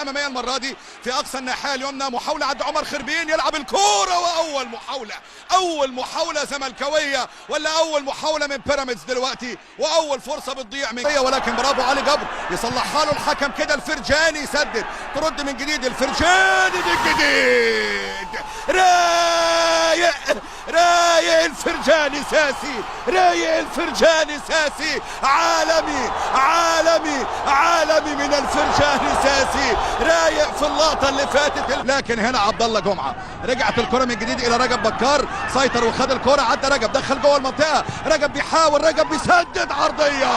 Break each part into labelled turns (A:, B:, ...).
A: الاماميه المره دي في اقصى الناحيه اليمنى. محاوله عند عمر خربين يلعب الكوره، اول محاوله زملكاويه ولا اول محاوله من بيراميدز دلوقتي، واول فرصه بتضيع من ولكن برافو علي جبر يصلحها له الحكم كده. الفرجاني يسدد، ترد من جديد الفرجاني من جديد. رايق الفرجاني ساسي، رايق الفرجاني ساسي. عالمي من الفرجاني ساسي، رايق في اللقطه اللي فاتت. لكن هنا عبد الله جمعه رجعت الكره من جديد الى رجب بكار، سيطر وخد الكره، عدى رجب، دخل جوه المنطقه، رجب بيحاول، رجب بيسدد عرضيه.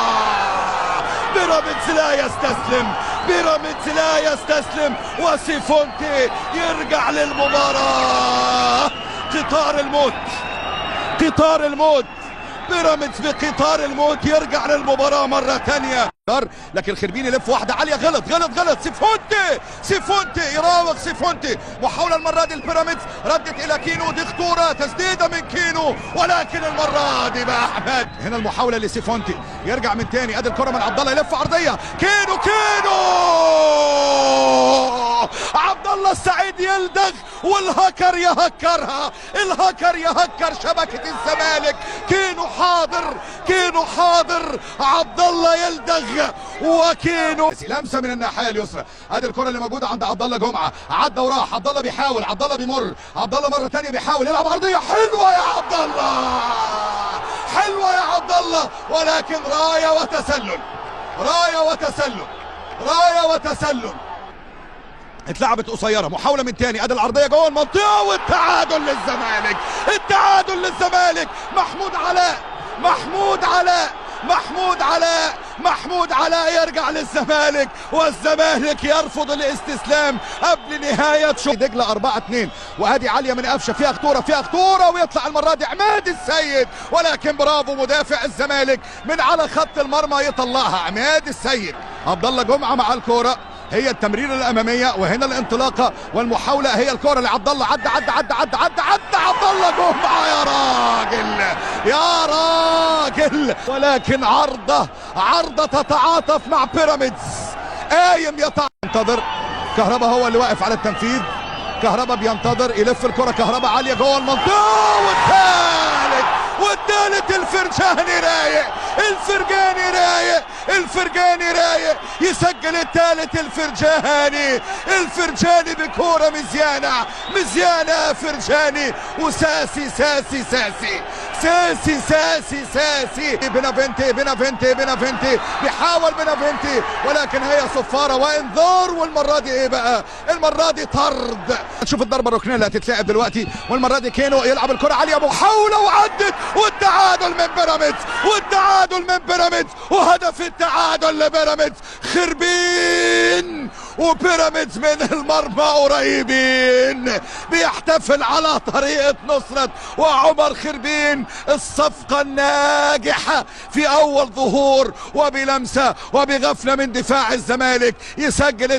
A: بيراميدز لا يستسلم، وسيفونتي يرجع للمباراه. قطار الموت، بيراميدز بقطار الموت يرجع للمباراه مره ثانيه. لكن خربين يلف واحده عاليه، غلط. سيفونتي يراوغ، سيفونتي محاوله المره دي البيراميدز، ردت الى كينو، دي خطوره، تسديده من كينو، ولكن المره دي بقى احمد. هنا المحاوله لسيفونتي، يرجع من تاني، ادي الكره من عبد الله، يلف عرضيه، كينو عبد الله السعيد يلدغ، والهكر يهكر شبكه الزمالك. كينو حاضر، عبد الله يلدغ وكينو. لمسه من الناحيه اليسرى، ادي الكره اللي موجوده عند عبد الله جمعه، عدى وراح، عبد الله بيحاول، عبد الله بيمر، عبد الله مره ثانيه بيحاول يلعب عرضيه حلوه يا عبد الله، ولكن رايه وتسلل. اتلعبت قصيره، محاوله من تاني، ادي العرضيه جوه المنطقه، والتعادل للزمالك. محمود علاء يرجع للزمالك، والزمالك يرفض الاستسلام قبل نهايه دجله 4-2. وادي عاليه من قفشه، فيها خطوره، ويطلع المره دي عماد السيد، ولكن برافو مدافع الزمالك من على خط المرمى يطلعها عماد السيد. عبد الله جمعه مع الكوره، هي التمريره الاماميه، وهنا الانطلاقه والمحاوله، هي الكره لعبد الله، عدى عبد الله جمعه، يا راجل، ولكن عرضه تتعاطف مع بيراميدز. قايم ينتظر كهربا، هو اللي واقف على التنفيذ. كهربا بينتظر، يلف الكره، كهربا عاليه جوه المنطقه، والثالث الفرجاني رايق يسجل الثالث. الفرجاني بكوره مزيانه فرجاني، وساسي بينافنتي بيحاول ولكن هي صفاره وانذار. والمره دي ايه بقى؟ المره دي طرد. نشوف الضربه الركنيه اللي هتتلعب دلوقتي، والمره دي كينو يلعب الكره عاليه، محاوله وعدت، والتعادل من بيراميدز، وهدف التعادل لبيراميدز. خربين وبيراميدز من المرمى قريبين، بيحتفل على طريقة نصرت وعمر خربين الصفقة الناجحة في أول ظهور، وبلمسة وبغفلة من دفاع الزمالك يسجل